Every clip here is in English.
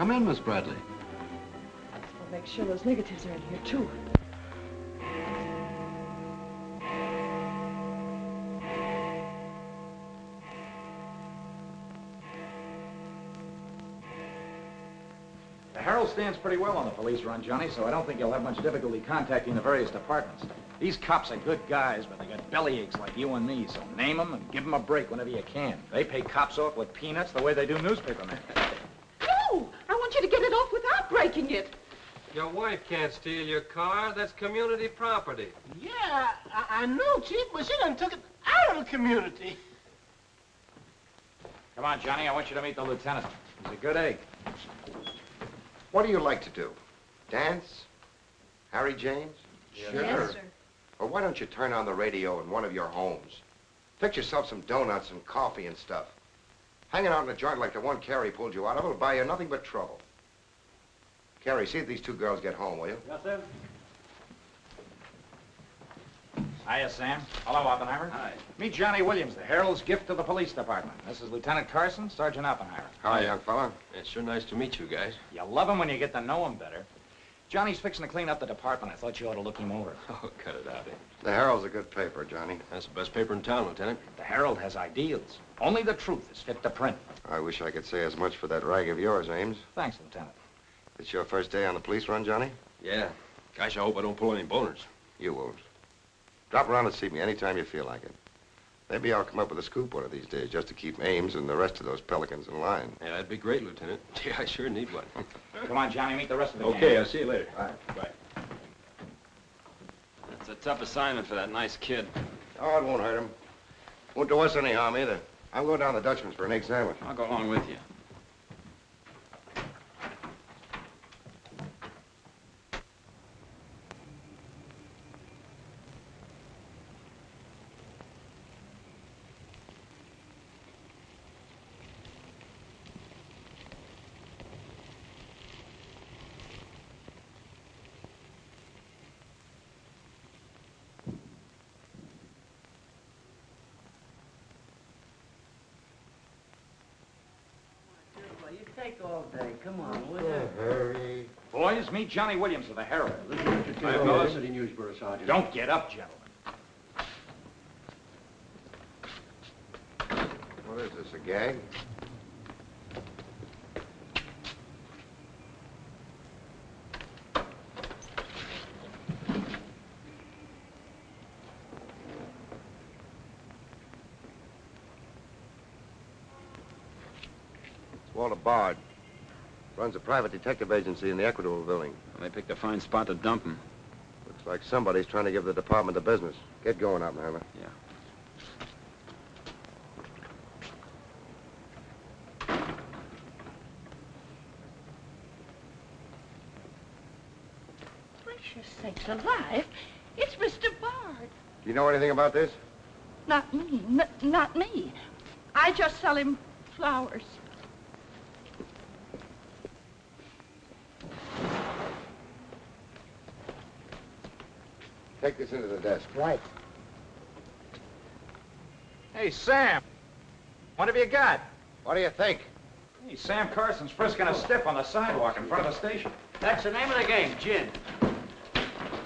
Come in, Miss Bradley. I'll make sure those negatives are in here, too. The Herald stands pretty well on the police run, Johnny, so I don't think you'll have much difficulty contacting the various departments. These cops are good guys, but they got bellyaches like you and me, so name them and give them a break whenever you can. They pay cops off with peanuts the way they do newspapermen. No! I want you to get it off without breaking it. Your wife can't steal your car. That's community property. Yeah, I know, Chief, but she done took it out of the community. Come on, Johnny, I want you to meet the lieutenant. He's a good egg. What do you like to do? Dance? Harry James? Sure. Yes, sir. Or why don't you turn on the radio in one of your homes? Fix yourself some donuts and coffee and stuff. Hanging out in a joint like the one Carrie pulled you out of will buy you nothing but trouble. Carrie, see if these two girls get home, will you? Yes, sir. Hiya, Sam. Hello, Oppenheimer. Hi. Meet Johnny Williams, the Herald's gift to the police department. This is Lieutenant Carson, Sergeant Oppenheimer. Hi, young fella. It's sure nice to meet you guys. You love him when you get to know him better. Johnny's fixing to clean up the department. I thought you ought to look him over. Oh, cut it out, eh? The Herald's a good paper, Johnny. That's the best paper in town, Lieutenant. The Herald has ideals. Only the truth is fit to print. I wish I could say as much for that rag of yours, Ames. Thanks, Lieutenant. It's your first day on the police run, Johnny? Yeah. Gosh, I hope I don't pull any boners. You won't. Drop around and see me anytime you feel like it. Maybe I'll come up with a scoop one of these days just to keep Ames and the rest of those pelicans in line. Yeah, that'd be great, Lieutenant. Gee, I sure need one. Come on, Johnny, meet the rest of the gang. Okay, I'll see you later. All right. Bye. It's a tough assignment for that nice kid. Oh, it won't hurt him. Won't do us any harm either. I'm going down to the Dutchman's for an egg sandwich. I'll go along with you. You take all day. Come on, will you? Hurry. Boys, meet Johnny Williams of the Herald. Hi, fellas. City News Bureau, Sergeant. Don't get up, gentlemen. What is this, a gag? Walter Bard. Runs a private detective agency in the Equitable building. They picked a fine spot to dump him. Looks like somebody's trying to give the department the business. Get going, Oppenheimer. Yeah. Gracious sakes alive. It's Mr. Bard. Do you know anything about this? Not me. Not me. I just sell him flowers. Take this into the desk. Right. Hey, Sam. What have you got? What do you think? Hey, Sam Carson's frisking a stiff on the sidewalk in front of the station. That's the name of the game, gin.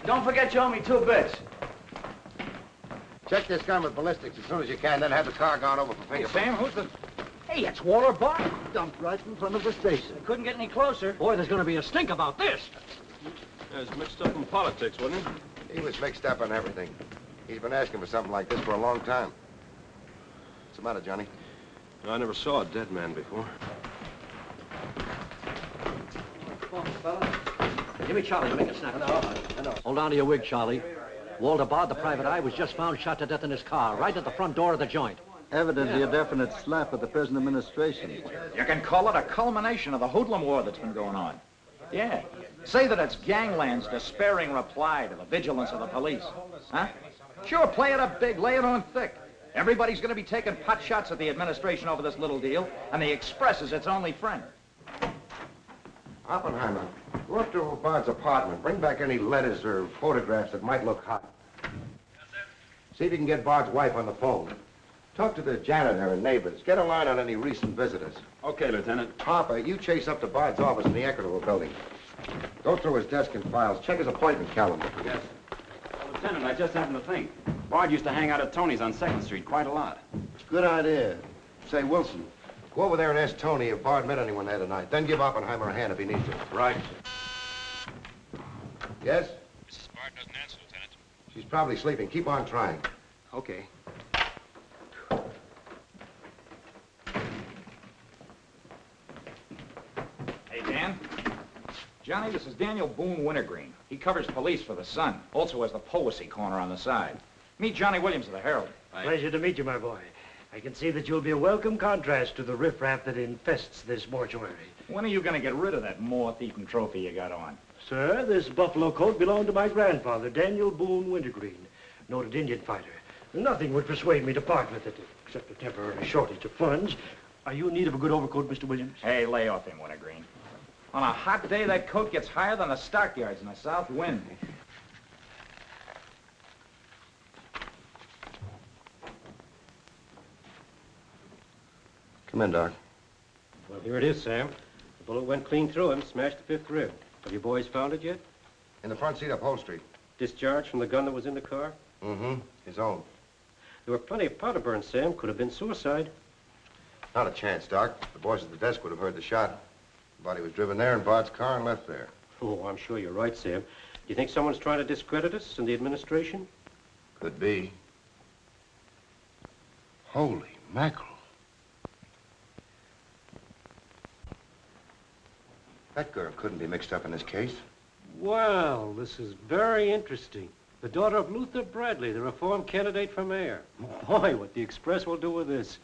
Don't forget you owe me 2 bits. Check this gun with ballistics as soon as you can, then have the car gone over for Hey, fingerprints. Sam, who's the... Hey, it's Walter Bard. Dumped right in front of the station. I couldn't get any closer. Boy, there's gonna be a stink about this. Yeah, it's mixed up in politics, wasn't he? He was mixed up on everything. He's been asking for something like this for a long time. What's the matter, Johnny? I never saw a dead man before. Come on, fella. Give me Charlie to make a snap. I know. Hold on to your wig, Charlie. Walter Bard, the private eye, was just found shot to death in his car, right at the front door of the joint. Evidently a definite slap at the present administration. You can call it a culmination of the hoodlum war that's been going on. Yeah. Say that it's gangland's despairing reply to the vigilance of the police. Huh? Sure, play it up big, lay it on thick. Everybody's going to be taking pot shots at the administration over this little deal, and the Express is its only friend. Oppenheimer, go up to Bard's apartment. Bring back any letters or photographs that might look hot. Yes, sir. See if you can get Bard's wife on the phone. Talk to the janitor and neighbors. Get a line on any recent visitors. Okay, Lieutenant. Harper, you chase up to Bard's office in the Equitable building. Go through his desk and files. Check his appointment calendar. Yes. Well, Lieutenant, I just happened to think. Bard used to hang out at Tony's on 2nd Street quite a lot. Good idea. Say, Wilson, go over there and ask Tony if Bard met anyone there tonight. Then give Oppenheimer a hand if he needs to. Right. Yes? Mrs. Bard doesn't answer, Lieutenant. She's probably sleeping. Keep on trying. Okay. Hey, Dan. Johnny, this is Daniel Boone Wintergreen. He covers police for the Sun. Also has the Poesy Corner on the side. Meet Johnny Williams of the Herald. Pleasure to meet you, my boy. I can see that you'll be a welcome contrast to the riffraff that infests this mortuary. When are you going to get rid of that moth-eaten trophy you got on? Sir, this buffalo coat belonged to my grandfather, Daniel Boone Wintergreen, noted Indian fighter. Nothing would persuade me to part with it, except a temporary shortage of funds. Are you in need of a good overcoat, Mr. Williams? Hey, lay off him, Wintergreen. On a hot day, that coat gets higher than the stockyards in a south wind. Come in, Doc. Well, here it is, Sam. The bullet went clean through him, smashed the 5th rib. Have you boys found it yet? In the front seat upholstery. Discharged from the gun that was in the car? Mm-hmm. His own. There were plenty of powder burns, Sam. Could have been suicide. Not a chance, Doc. The boys at the desk would have heard the shot. The body was driven there in Bard's car and left there. Oh, I'm sure you're right, Sam. Do you think someone's trying to discredit us in the administration? Could be. Holy mackerel. That girl couldn't be mixed up in this case. Well, this is very interesting. The daughter of Luther Bradley, the reform candidate for mayor. Boy, what the Express will do with this.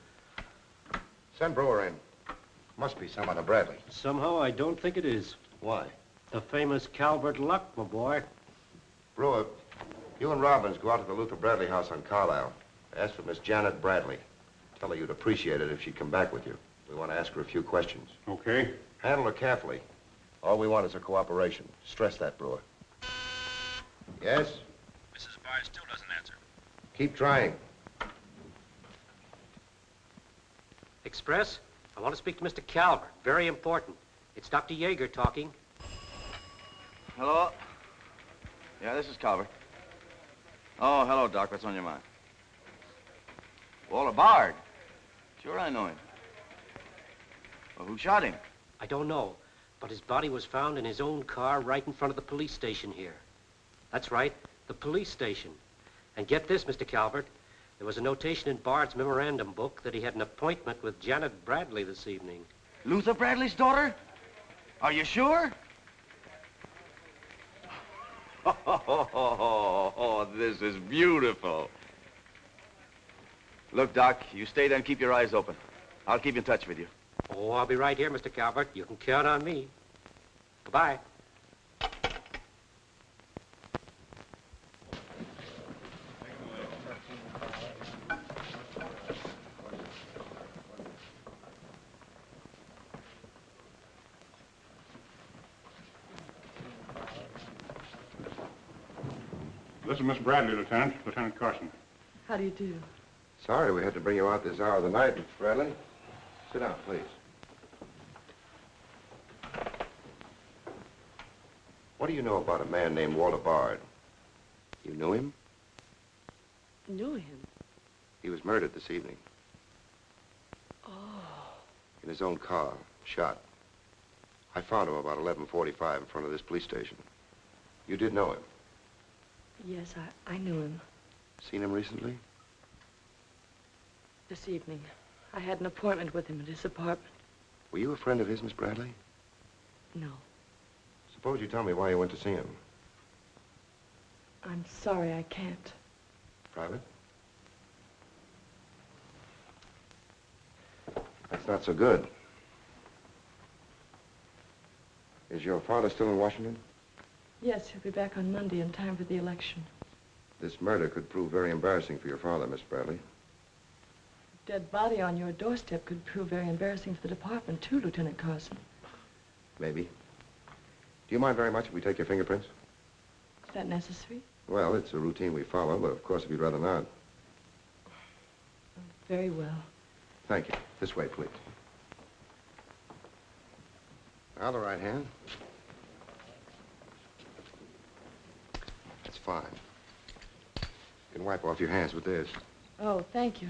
Send Brewer in. Must be some other Bradley. Somehow, I don't think it is. Why? The famous Calvert Luck, my boy. Brewer, you and Robbins go out to the Luther Bradley house on Carlisle. Ask for Miss Janet Bradley. Tell her you'd appreciate it if she'd come back with you. We want to ask her a few questions. Okay. Handle her carefully. All we want is her cooperation. Stress that, Brewer. Yes? Mrs. Bard still doesn't answer. Keep trying. Express, I want to speak to Mr. Calvert. Very important. It's Dr. Yeager talking. Hello? Yeah, this is Calvert. Oh, hello, Doc. What's on your mind? Walter Bard. Sure, I know him. Well, who shot him? I don't know, but his body was found in his own car right in front of the police station here. That's right, the police station. And get this, Mr. Calvert. There was a notation in Bard's memorandum book that he had an appointment with Janet Bradley this evening. Luther Bradley's daughter? Are you sure? Oh, this is beautiful. Look, Doc, you stay there and keep your eyes open. I'll keep in touch with you. Oh, I'll be right here, Mr. Calvert. You can count on me. Goodbye. This is Miss Bradley, Lieutenant. Lieutenant Carson. How do you do? Sorry we had to bring you out this hour of the night, Miss Bradley. Sit down, please. What do you know about a man named Walter Bard? You knew him? Knew him? He was murdered this evening. Oh. In his own car, shot. I found him about 11:45 in front of this police station. You did know him? Yes, I knew him. Seen him recently? This evening. I had an appointment with him at his apartment. Were you a friend of his, Miss Bradley? No. Suppose you tell me why you went to see him. I'm sorry, I can't. Private? That's not so good. Is your father still in Washington? Yes, he'll be back on Monday in time for the election. This murder could prove very embarrassing for your father, Miss Bradley. Dead body on your doorstep could prove very embarrassing for the department, too, Lieutenant Carson. Maybe. Do you mind very much if we take your fingerprints? Is that necessary? Well, it's a routine we follow, but of course, if you'd rather not. Very well. Thank you. This way, please. Now the right hand. That's fine. You can wipe off your hands with this. Oh, thank you.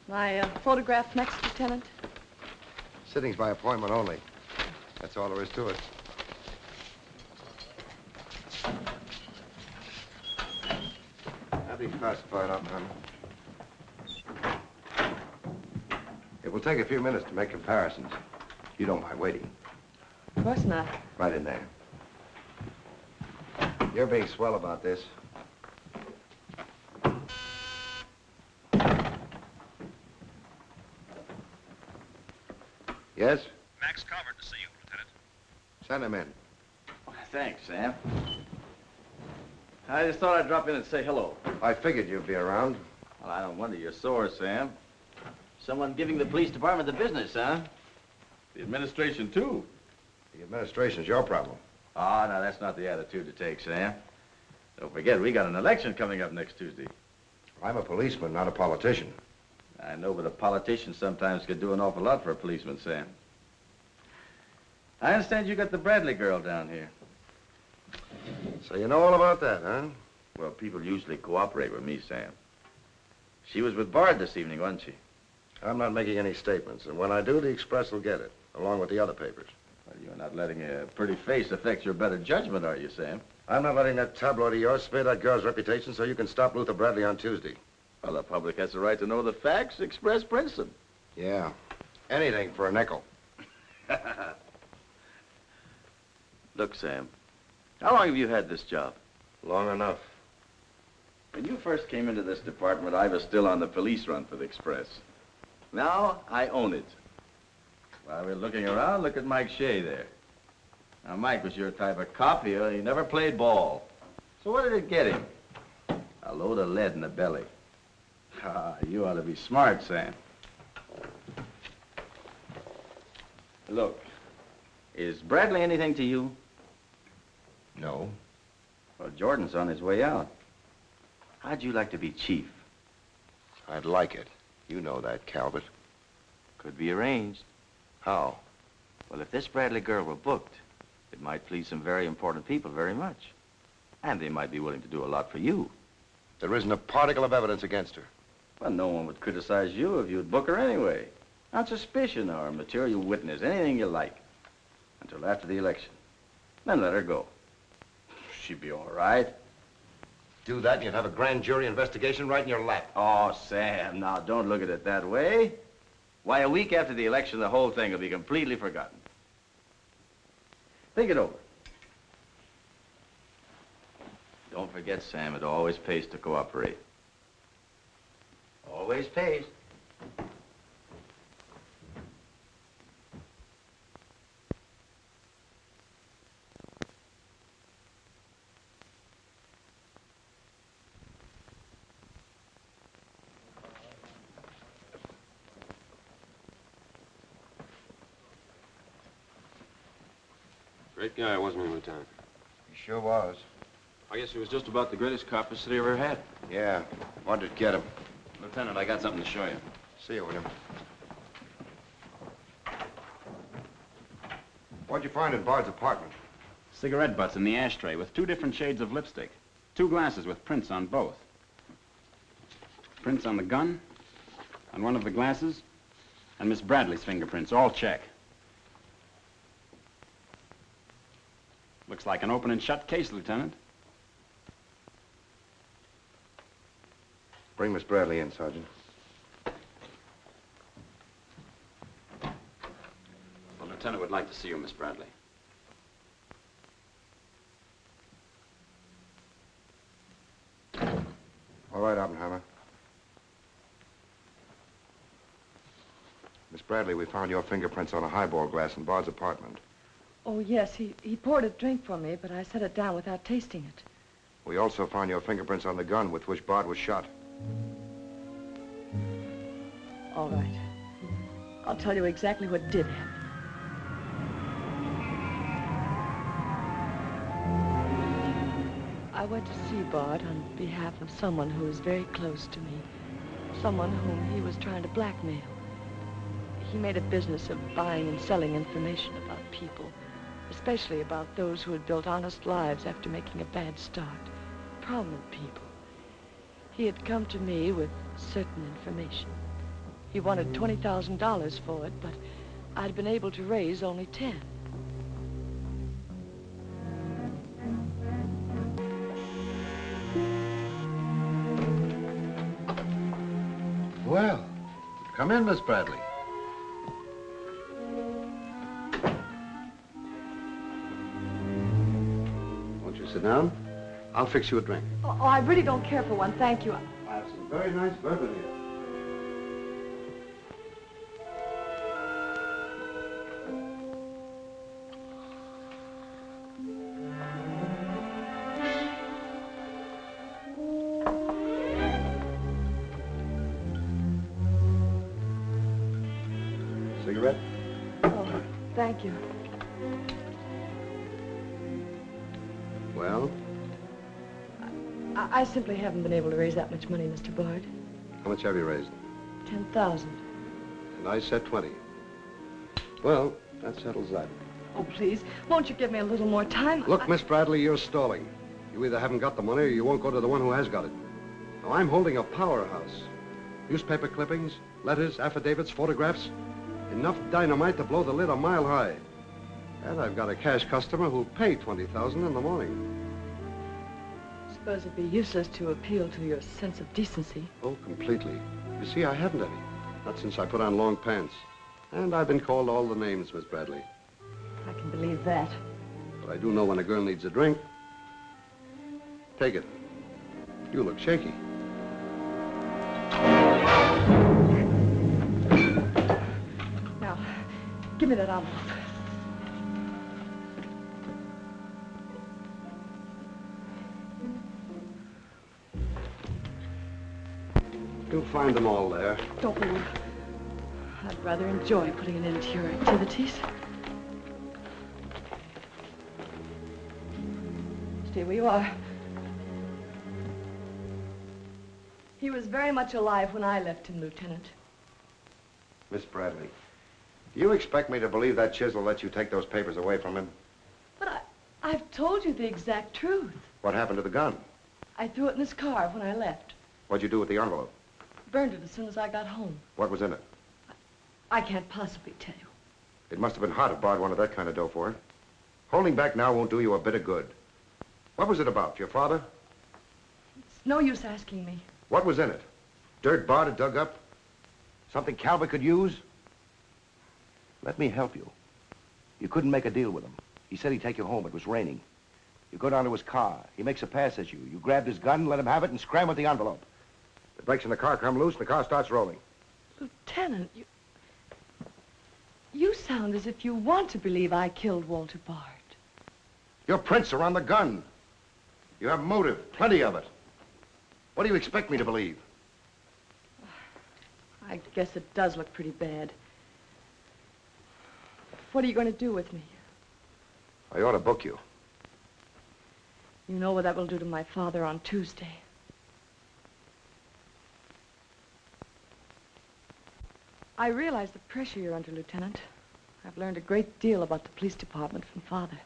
My photograph next, Lieutenant? Sittings by appointment only. That's all there is to it. I'll be classified up, Hammer. It will take a few minutes to make comparisons. You don't mind waiting. Of course not. Right in there. You're being swell about this. Yes? Max Calvert to see you, Lieutenant. Send him in. Thanks, Sam. I just thought I'd drop in and say hello. I figured you'd be around. Well, I don't wonder you're sore, Sam. Someone giving the police department the business, huh? The administration, too. The administration's your problem. Ah, now that's not the attitude to take, Sam. Don't forget, we got an election coming up next Tuesday. I'm a policeman, not a politician. I know, but a politician sometimes could do an awful lot for a policeman, Sam. I understand you got the Bradley girl down here. So you know all about that, huh? Well, people usually cooperate with me, Sam. She was with Bard this evening, wasn't she? I'm not making any statements, and when I do, the Express will get it, along with the other papers. Well, you're not letting a pretty face affect your better judgment, are you, Sam? I'm not letting that tabloid of yours smear that girl's reputation so you can stop Luther Bradley on Tuesday. Well, the public has the right to know the facts. Express prints them. Yeah. Anything for a nickel. Look, Sam, how long have you had this job? Long enough. When you first came into this department, I was still on the police run for the Express. Now, I own it. While we're looking around, look at Mike Shea there. Now, Mike was your type of cop here. He never played ball. So what did it get him? A load of lead in the belly. Ah, you ought to be smart, Sam. Look, is Bradley anything to you? No. Well, Jordan's on his way out. How'd you like to be chief? I'd like it. You know that, Calvert. Could be arranged. How? Well, if this Bradley girl were booked, it might please some very important people very much. And they might be willing to do a lot for you. There isn't a particle of evidence against her. Well, no one would criticize you if you'd book her anyway. On suspicion or material witness, anything you like. Until after the election. Then let her go. She'd be all right. Do that and you'd have a grand jury investigation right in your lap. Oh, Sam, now don't look at it that way. Why, a week after the election, the whole thing will be completely forgotten. Think it over. Don't forget, Sam, it always pays to cooperate. Always pays. Great guy, wasn't he, Lieutenant? He sure was. I guess he was just about the greatest cop the city ever had. Yeah. Wanted to get him. Lieutenant, I got something to show you. See you, William. What'd you find in Bard's apartment? Cigarette butts in the ashtray with 2 different shades of lipstick. 2 glasses with prints on both. Prints on the gun, on one of the glasses, and Miss Bradley's fingerprints, all check. Looks like an open and shut case, Lieutenant. Bring Miss Bradley in, Sergeant. The Lieutenant would like to see you, Miss Bradley. All right, Oppenheimer. Miss Bradley, we found your fingerprints on a highball glass in Bard's apartment. Oh, yes, he poured a drink for me, but I set it down without tasting it. We also found your fingerprints on the gun with which Bard was shot. All right. I'll tell you exactly what did happen. I went to see Bard on behalf of someone who is very close to me. someone whom he was trying to blackmail. He made a business of buying and selling information about people, especially about those who had built honest lives after making a bad start. Prominent people. He had come to me with certain information. He wanted $20,000 for it, but I'd been able to raise only 10. Well, come in, Miss Bradley. Won't you sit down? I'll fix you a drink. Oh, I really don't care for one, thank you. I have some very nice bourbon here. Cigarette? Oh, thank you. Well, I simply haven't been able to raise that much money, Mr. Bard. how much have you raised? 10,000. And I said 20. Well, that settles that. Oh, please, won't you give me a little more time? Look, Miss Bradley, you're stalling. You either haven't got the money or you won't go to the one who has got it. Now, I'm holding a powerhouse. Newspaper clippings, letters, affidavits, photographs. Enough dynamite to blow the lid a mile high. And I've got a cash customer who'll pay $20,000 in the morning. I suppose it'd be useless to appeal to your sense of decency. Oh, completely. You see, I haven't any. Not since I put on long pants. And I've been called all the names, Miss Bradley. I can believe that. But I do know when a girl needs a drink. Take it. You look shaky. Now, give me that envelope. You'll find them all there. Don't move. I'd rather enjoy putting an end to your activities. Stay where you are. He was very much alive when I left him, Lieutenant. Miss Bradley, do you expect me to believe that Chisel let you take those papers away from him? But I've told you the exact truth. What happened to the gun? I threw it in his car when I left. What'd you do with the envelope? Burned it as soon as I got home. What was in it? I can't possibly tell you. It must have been hot if Bard wanted that kind of dough for it. Holding back now won't do you a bit of good. What was it about? Your father? It's no use asking me. What was in it? Dirt Bard had dug up? Something Calvert could use? Let me help you. You couldn't make a deal with him. He said he'd take you home. It was raining. You go down to his car. He makes a pass at you. You grabbed his gun, let him have it, and scram with the envelope. The brakes in the car come loose, and the car starts rolling. Lieutenant, you sound as if you want to believe I killed Walter Bard. Your prints are on the gun. You have motive, plenty of it. What do you expect me to believe? I guess it does look pretty bad. What are you going to do with me? I ought to book you. You know what that will do to my father on Tuesday. I realize the pressure you're under, Lieutenant. I've learned a great deal about the police department from Father.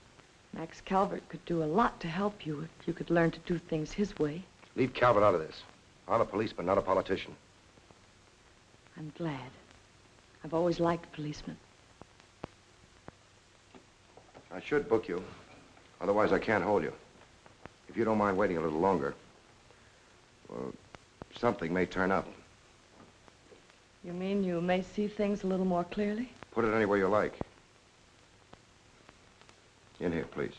Max Calvert could do a lot to help you if you could learn to do things his way. Leave Calvert out of this. I'm a policeman, not a politician. I'm glad. I've always liked policemen. I should book you. Otherwise, I can't hold you. If you don't mind waiting a little longer, well, something may turn up. You mean you may see things a little more clearly? Put it anywhere you like. In here, please.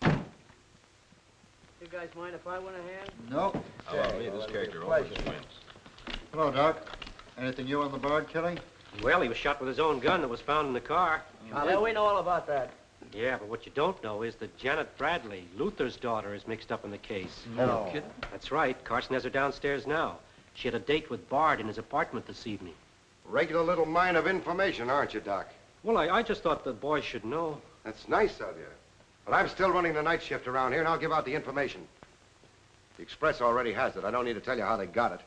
You guys mind if I went ahead? No. Hello, me, this character always wins. Hello, Doc. Anything new on the Bard killing? Well, he was shot with his own gun that was found in the car. Yeah, we know all about that. Yeah, but what you don't know is that Janet Bradley, Luther's daughter, is mixed up in the case. No kidding? That's right. Carson has her downstairs now. She had a date with Bard in his apartment this evening. Regular little mine of information, aren't you, Doc? Well, I just thought the boys should know. That's nice of you. But I'm still running the night shift around here, and I'll give out the information. The Express already has it. I don't need to tell you how they got it.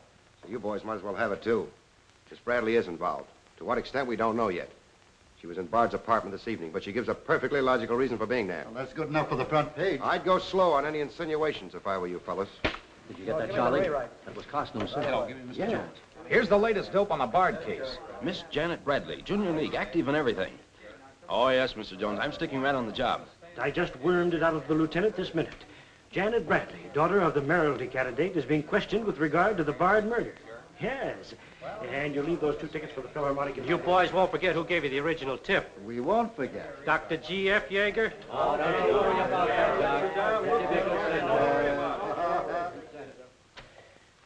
So you boys might as well have it, too. Miss Bradley is involved. To what extent, we don't know yet. She was in Bard's apartment this evening, but she gives a perfectly logical reason for being there. Well, that's good enough for the front page. I'd go slow on any insinuations if I were you fellas. Did you get that, Charlie? That was Carson himself. Hello, give me Mr. Yeah. Jones. Here's the latest dope on the Bard case. Miss Janet Bradley, Junior League, active and everything. Oh, yes, Mr. Jones. I'm sticking right on the job. I just wormed it out of the lieutenant this minute. Janet Bradley, daughter of the mayoralty candidate, is being questioned with regard to the Bard murder. Yes. And you'll leave those 2 tickets for the Philharmonic. You boys won't forget who gave you the original tip. We won't forget. Dr. G.F. Yeager? Oh, don't you worry about that, Doc.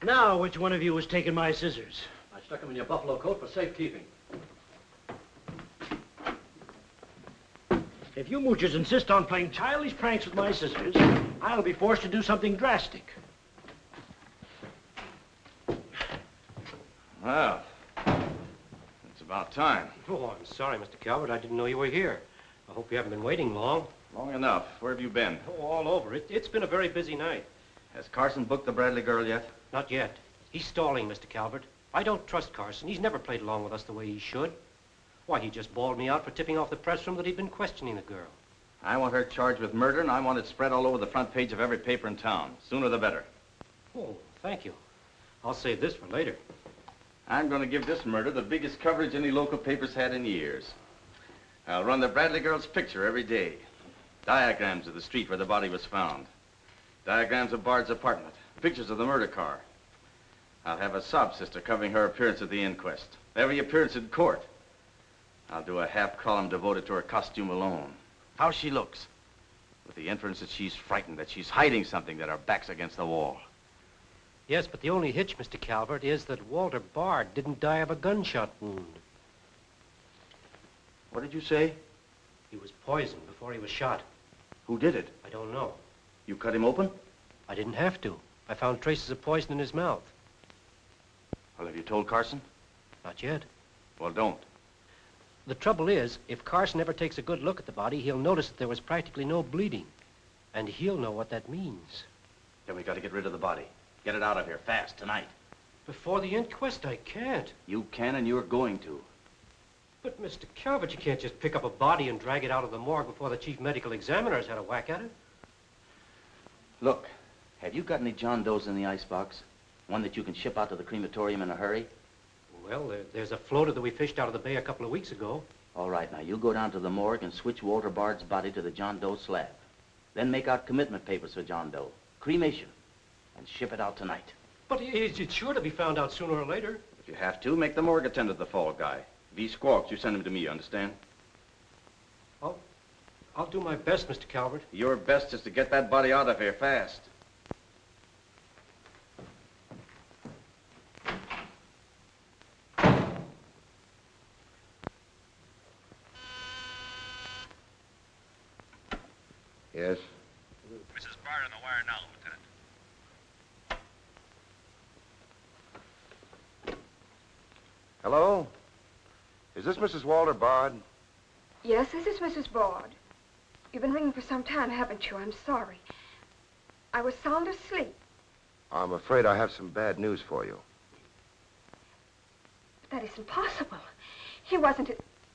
Now, which one of you has taken my scissors? I stuck them in your buffalo coat for safekeeping. If you moochers insist on playing childish pranks with my scissors, I'll be forced to do something drastic. Well, it's about time. Oh, I'm sorry, Mr. Calvert. I didn't know you were here. I hope you haven't been waiting long. Long enough. Where have you been? Oh, all over. It's been a very busy night. Has Carson booked the Bradley girl yet? Not yet. He's stalling, Mr. Calvert. I don't trust Carson. He's never played along with us the way he should. Why, he just bawled me out for tipping off the press room that he'd been questioning the girl. I want her charged with murder, and I want it spread all over the front page of every paper in town. Sooner the better. Oh, thank you. I'll save this for later. I'm going to give this murder the biggest coverage any local paper's had in years. I'll run the Bradley girl's picture every day. Diagrams of the street where the body was found. Diagrams of Bard's apartment. Pictures of the murder car. I'll have a sob sister covering her appearance at the inquest. Every appearance in court. I'll do a half column devoted to her costume alone. How she looks. With the inference that she's frightened, that she's hiding something, that her back's against the wall. Yes, but the only hitch, Mr. Calvert, is that Walter Bard didn't die of a gunshot wound. What did you say? He was poisoned before he was shot. Who did it? I don't know. You cut him open? I didn't have to. I found traces of poison in his mouth. Well, have you told Carson? Not yet. Well, don't. The trouble is, if Carson ever takes a good look at the body, he'll notice that there was practically no bleeding. And he'll know what that means. Then we got to get rid of the body. Get it out of here, fast, tonight. Before the inquest, I can't. You can, and you're going to. But, Mr. Calvert, you can't just pick up a body and drag it out of the morgue before the chief medical examiner's had a whack at it. Look, have you got any John Does in the icebox? One that you can ship out to the crematorium in a hurry? Well, there's a floater that we fished out of the bay a couple of weeks ago. All right, now you go down to the morgue and switch Walter Bard's body to the John Doe slab. Then make out commitment papers for John Doe. Cremation. And ship it out tonight. But it's sure to be found out sooner or later. If you have to, make the morgue attend to the fall guy. If he squawks, you send him to me, you understand? I'll do my best, Mr. Calvert. Your best is to get that body out of here fast. Yes? Mrs. Bard on the wire now, Lieutenant. Hello? Is this Mrs. Walter Bard? Yes, this is Mrs. Bard. You've been ringing for some time, haven't you? I'm sorry. I was sound asleep. I'm afraid I have some bad news for you. But that isn't possible. He wasn't...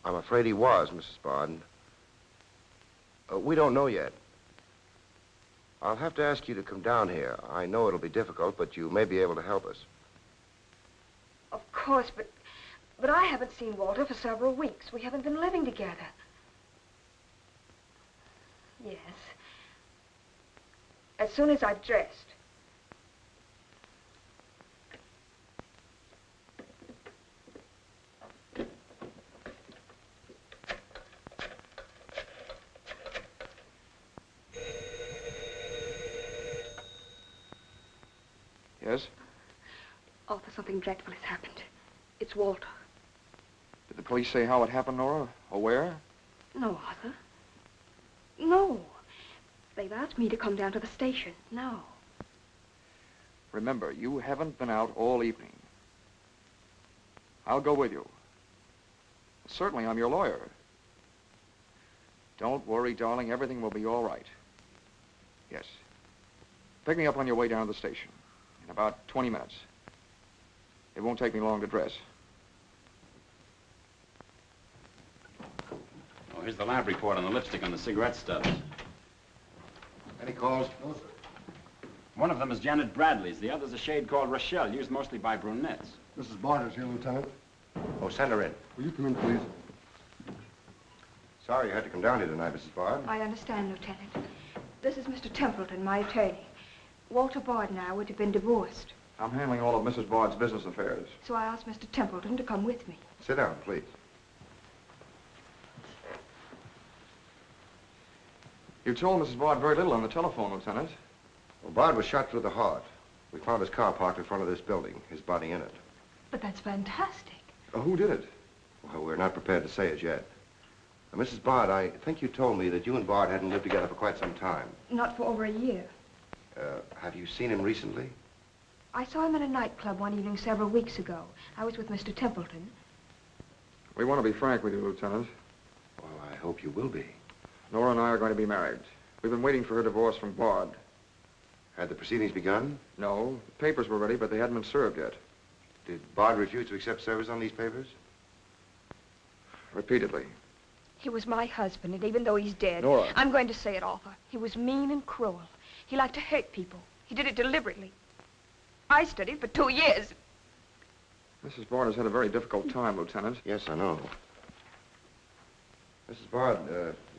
I'm afraid he was, Mrs. Bard. We don't know yet. I'll have to ask you to come down here. I know it'll be difficult, but you may be able to help us. Of course, but I haven't seen Walter for several weeks. We haven't been living together. Yes. As soon as I've dressed. Yes? Arthur, something dreadful has happened. It's Walter. Did the police say how it happened, Nora? Or where? No, Arthur. No. They've asked me to come down to the station. No. Remember, you haven't been out all evening. I'll go with you. Certainly, I'm your lawyer. Don't worry, darling. Everything will be all right. Yes. Pick me up on your way down to the station in about 20 minutes. It won't take me long to dress. Oh, here's the lab report on the lipstick on the cigarette stubs. Any calls? No, sir. One of them is Janet Bradley's. The other's a shade called Rochelle, used mostly by brunettes. Mrs. Barter's here, Lieutenant. Oh, send her in. Will you come in, please? Sorry you had to come down here tonight, Mrs. Bard. I understand, Lieutenant. This is Mr. Templeton, my attorney. Walter Bard and I would have been divorced, I'm handling all of Mrs. Bard's business affairs. so I asked Mr. Templeton to come with me. Sit down, please. You told Mrs. Bard very little on the telephone, Lieutenant. Well, Bard was shot through the heart. We found his car parked in front of this building, his body in it. But that's fantastic. Who did it? Well, we're not prepared to say it yet. Now, Mrs. Bard, I think you told me that you and Bard hadn't lived together for quite some time. Not for over a year. Have you seen him recently? I saw him in a nightclub one evening several weeks ago. I was with Mr. Templeton. We want to be frank with you, Lieutenant. Well, I hope you will be. Nora and I are going to be married. We've been waiting for her divorce from Bard. Had the proceedings begun? No, the papers were ready, but they hadn't been served yet. Did Bard refuse to accept service on these papers? Repeatedly. He was my husband, and even though he's dead, Nora. I'm going to say it, Arthur. He was mean and cruel. He liked to hurt people. He did it deliberately. I studied for 2 years. Mrs. Bard has had a very difficult time, Lieutenant. Yes, I know. Mrs. Bard,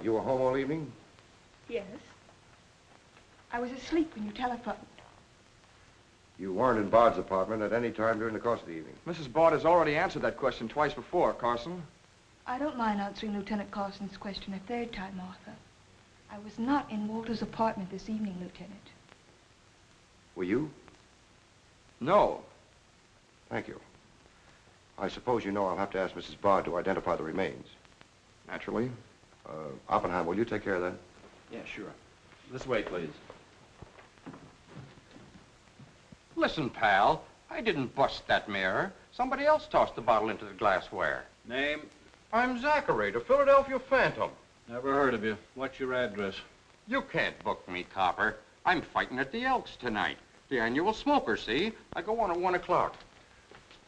you were home all evening? Yes. I was asleep when you telephoned. You weren't in Bard's apartment at any time during the course of the evening? Mrs. Bard has already answered that question twice before, Carson. I don't mind answering Lieutenant Carson's question a third time, Arthur. I was not in Walter's apartment this evening, Lieutenant. Were you? No. Thank you. I suppose you know I'll have to ask Mrs. Bard to identify the remains. Naturally. Oppenheim, will you take care of that? Yeah, sure. This way, please. Listen, pal, I didn't bust that mirror. Somebody else tossed the bottle into the glassware. Name? I'm Zachary, the Philadelphia Phantom. Never heard of you. What's your address? You can't book me, copper. I'm fighting at the Elks tonight. The annual smoker, see? I go on at 1 o'clock.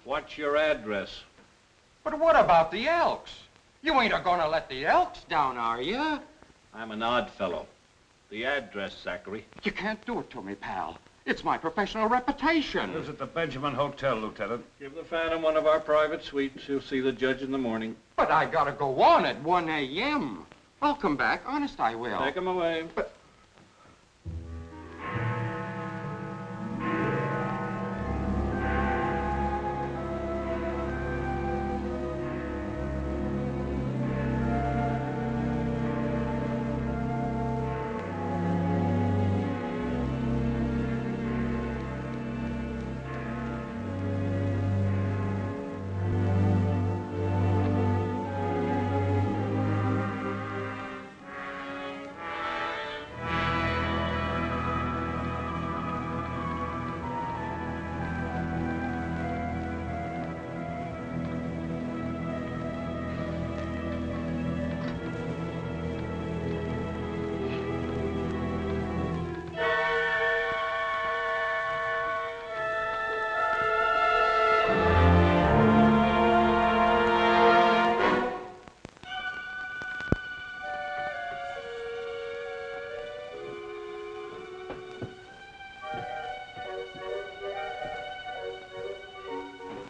What's your address? But what about the Elks? You ain't a-gonna let the Elks down, are you? I'm an odd fellow. The address, Zachary. You can't do it to me, pal. It's my professional reputation. Lives at the Benjamin Hotel, Lieutenant. Give the Phantom one of our private suites. He'll see the judge in the morning. But I gotta go on at 1 a.m. I'll come back. Honest, I will. Take him away. But...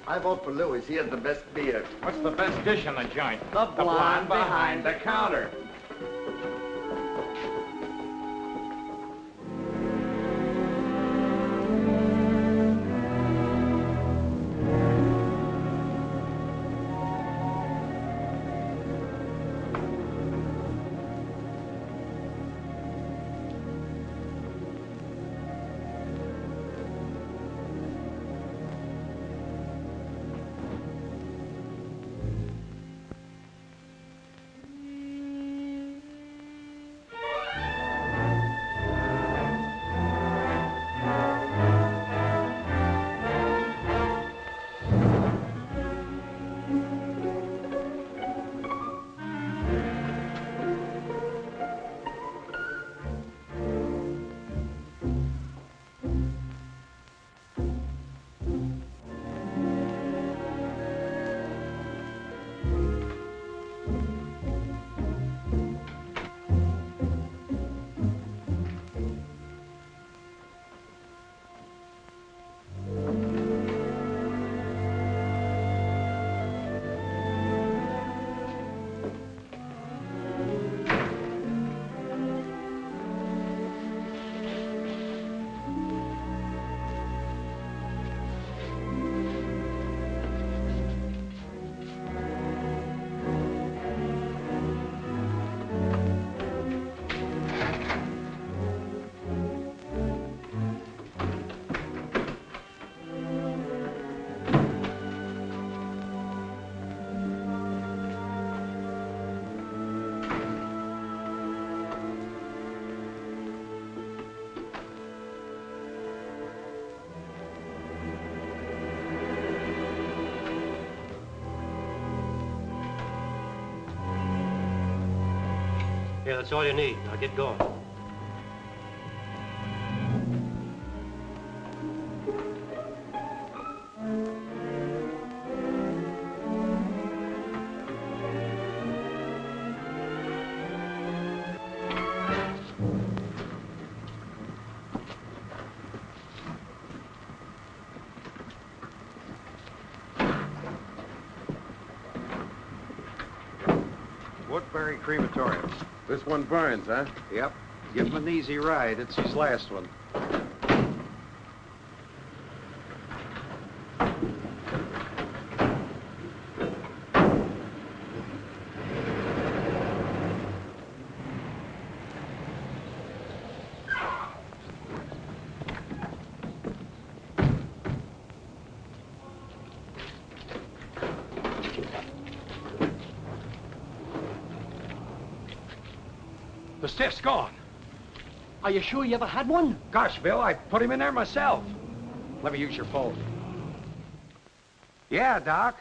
I vote for Louis. He has the best beer. What's the best dish in the joint? The blonde behind the counter. Okay, that's all you need. Now get going. Woodbury Crematorium. This one burns, huh? Yep. Give him an easy ride. It's his last one. The stiff's gone. Are you sure you ever had one? Gosh, Bill, I put him in there myself. Let me use your phone. Yeah, Doc.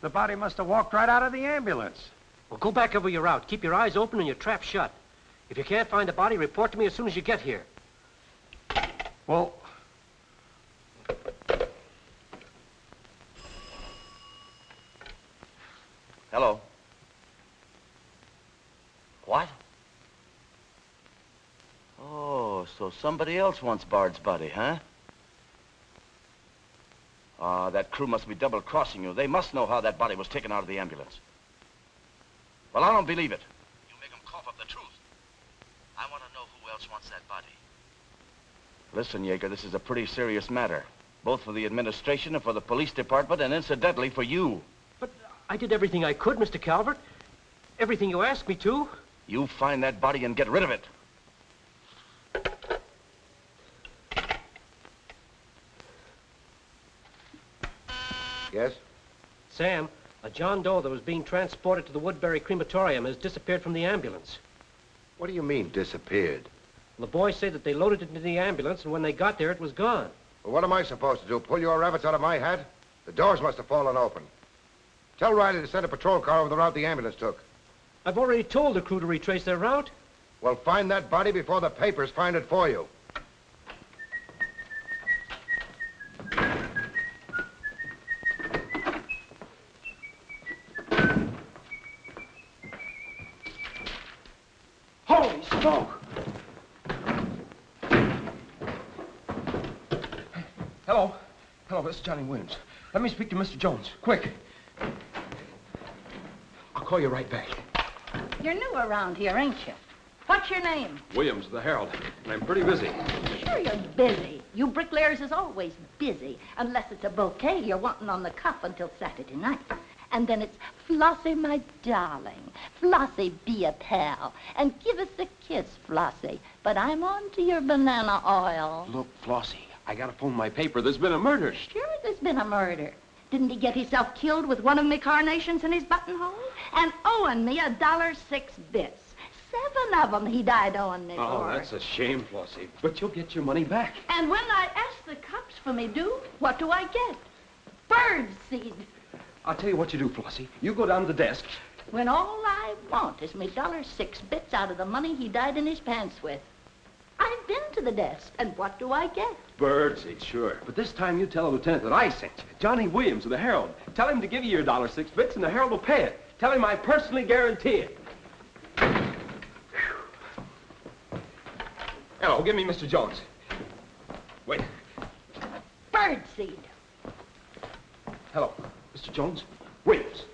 The body must have walked right out of the ambulance. Well, go back over your route. Keep your eyes open and your trap shut. If you can't find the body, report to me as soon as you get here. Well... Hello. What? Oh, so somebody else wants Bard's body, huh? Ah, that crew must be double-crossing you. They must know how that body was taken out of the ambulance. Well, I don't believe it. You make them cough up the truth. I want to know who else wants that body. Listen, Yeager, this is a pretty serious matter. Both for the administration and for the police department, and incidentally for you. But I did everything I could, Mr. Calvert. Everything you asked me to. You find that body and get rid of it. Yes? Sam, a John Doe that was being transported to the Woodbury Crematorium has disappeared from the ambulance. What do you mean, disappeared? The boys say that they loaded it into the ambulance, and when they got there, it was gone. Well, what am I supposed to do, pull your rabbits out of my hat? The doors must have fallen open. Tell Riley to send a patrol car over the route the ambulance took. I've already told the crew to retrace their route. Well, find that body before the papers find it for you. Holy smoke! Hello. Hello, this is Johnny Williams. Let me speak to Mr. Jones, quick. I'll call you right back. You're new around here, ain't you? What's your name? Williams, the Herald, and I'm pretty busy. Sure you're busy. You bricklayers is always busy, unless it's a bouquet you're wanting on the cuff until Saturday night. And then it's, Flossie, my darling, Flossie, be a pal, and give us a kiss, Flossie. But I'm on to your banana oil. Look, Flossie, I gotta phone my paper. There's been a murder. Sure there's been a murder. Didn't he get himself killed with one of me carnations in his buttonhole? And owing me $1.06 bits. 7 of them he died owing me Oh, for. that's a shame, Flossie. But you'll get your money back. And when I ask the cops for me due, what do I get? Bird seed. I'll tell you what you do, Flossie. You go down to the desk. When all I want is me $1.06 bits out of the money he died in his pants with. I've been to the desk, and what do I get? Birdseed, sure. But this time you tell the lieutenant that I sent you. Johnny Williams of the Herald. Tell him to give you your $1.06 bits, and the Herald will pay it. Tell him I personally guarantee it. Hello, give me Mr. Jones. Wait. Birdseed. Hello, Mr. Jones. Williams.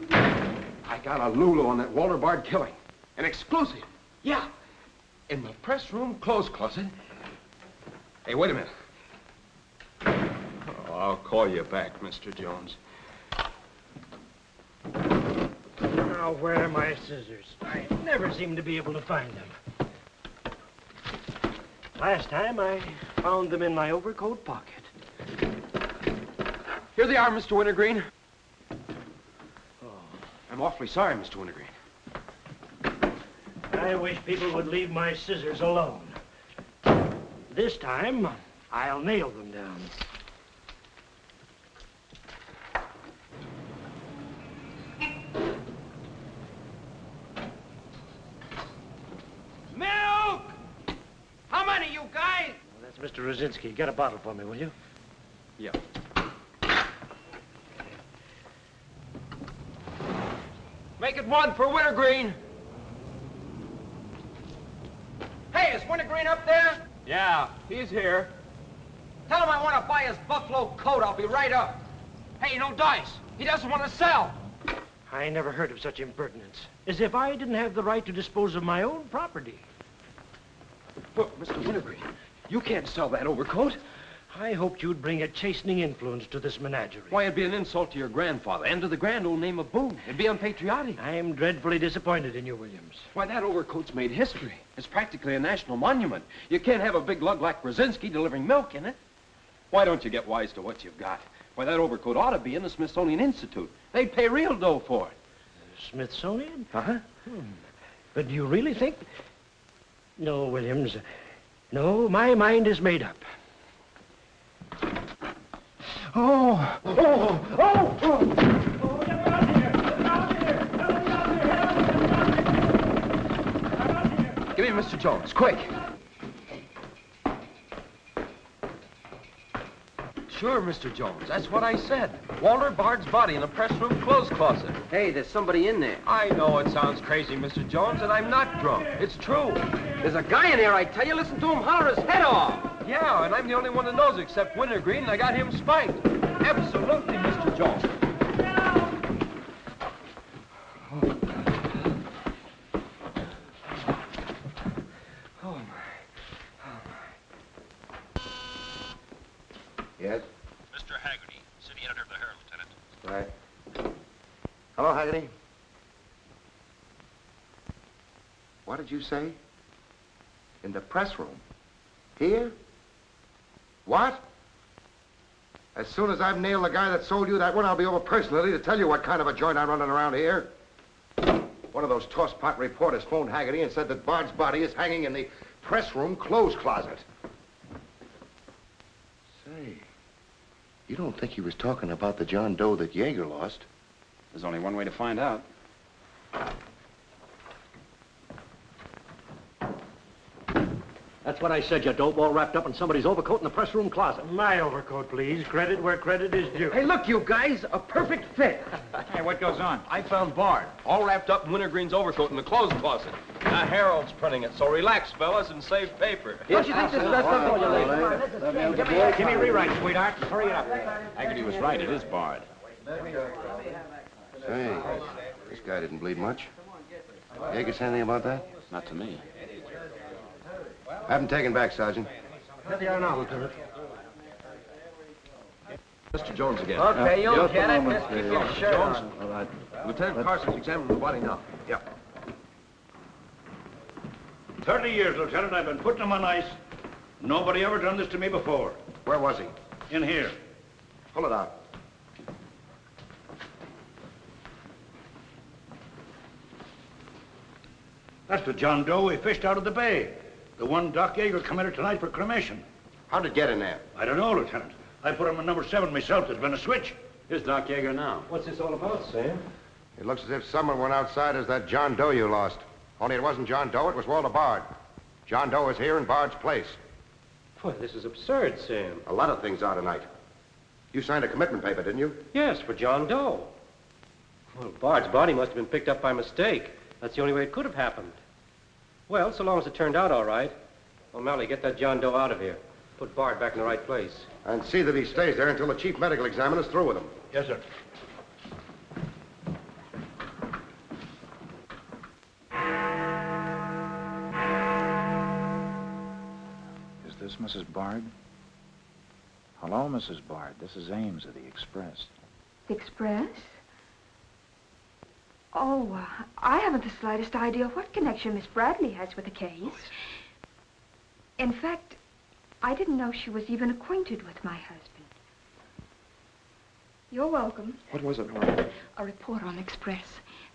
I got a Lulu on that Walter Bard killing. An exclusive. Yeah. In the press room clothes closet. Hey, wait a minute. Oh, I'll call you back, Mr. Jones. Now, where are my scissors? I never seem to be able to find them. Last time, I found them in my overcoat pocket. Here they are, Mr. Wintergreen. Oh, I'm awfully sorry, Mr. Wintergreen. I wish people would leave my scissors alone. This time, I'll nail them down. Mr. Rosinski, get a bottle for me, will you? Yeah. Make it one for Wintergreen. Hey, is Wintergreen up there? Yeah, he's here. Tell him I want to buy his buffalo coat. I'll be right up. Hey, no dice. He doesn't want to sell. I never heard of such impertinence. As if I didn't have the right to dispose of my own property. Look, Mr. Wintergreen, you can't sell that overcoat. I hoped you'd bring a chastening influence to this menagerie. Why, it'd be an insult to your grandfather and to the grand old name of Boone. It'd be unpatriotic. I'm dreadfully disappointed in you, Williams. Why, that overcoat's made history. It's practically a national monument. You can't have a big lug like Brzezinski delivering milk in it. Why don't you get wise to what you've got? Why, that overcoat ought to be in the Smithsonian Institute. They'd pay real dough for it. Smithsonian? Uh-huh. But do you really think... No, Williams. No, my mind is made up. Oh! Oh! Oh! Oh! Give me Mr. Jones, quick. Sure, Mr. Jones. That's what I said. Walter Bard's body in the press room clothes closet. Hey, there's somebody in there. I know it sounds crazy, Mr. Jones, and I'm not drunk. It's true. There's a guy in there, I tell you. Listen to him holler his head off. Yeah, and I'm the only one that knows except Wintergreen, and I got him spiked. Absolutely, Mr. Jones. Oh, my. Yes? Mr. Haggerty, city editor of the Herald, Lieutenant. Right. Hello, Haggerty. What did you say? In the press room? Here? What? As soon as I've nailed the guy that sold you that one, I'll be over personally to tell you what kind of a joint I'm running around here. One of those tosspot reporters phoned Haggerty and said that Bard's body is hanging in the press room clothes closet. Say, you don't think he was talking about the John Doe that Yeager lost? There's only one way to find out. That's what I said, you dope, all wrapped up in somebody's overcoat in the press room closet. My overcoat, please. Credit where credit is due. Hey, look, you guys, a perfect fit. Hey, what goes on? I found Bard, all wrapped up in Wintergreen's overcoat in the clothes closet. The Herald's printing it, so relax, fellas, and save paper. Don't you think this is best up for you, ladies? Give me a rewrite, sweetheart. Hurry it up. Haggerty was right. It is Bard. Say, this guy didn't bleed much. Yeager say anything about that? Not to me. Have him taken back, Sergeant. Here they are now, Lieutenant. Mr. Jones again. Okay, you'll get it. Just keep your shirt Jones. on. All right. Lieutenant Carson's examining the body now. Yeah. 30 years, Lieutenant. I've been putting them on ice. Nobody ever done this to me before. Where was he? In here. Pull it out. That's the John Doe we fished out of the bay. The one Doc Yeager committed tonight for cremation. How'd it get in there? I don't know, Lieutenant. I put him in number 7 myself. There's been a switch. Here's Doc Yeager now. What's this all about, Sam? It looks as if someone went outside as that John Doe you lost. Only it wasn't John Doe, it was Walter Bard. John Doe is here in Bard's place. Boy, this is absurd, Sam. A lot of things are tonight. You signed a commitment paper, didn't you? Yes, for John Doe. Well, Bard's body must have been picked up by mistake. That's the only way it could have happened. Well, so long as it turned out all right. O'Malley, get that John Doe out of here. Put Bard back in the right place. And see that he stays there until the chief medical examiner's through with him. Yes, sir. Is this Mrs. Bard? Hello, Mrs. Bard. This is Ames of the Express. The Express? Oh, I haven't the slightest idea what connection Miss Bradley has with the case. In fact, I didn't know she was even acquainted with my husband. You're welcome. What was it, Nora? A report on Express.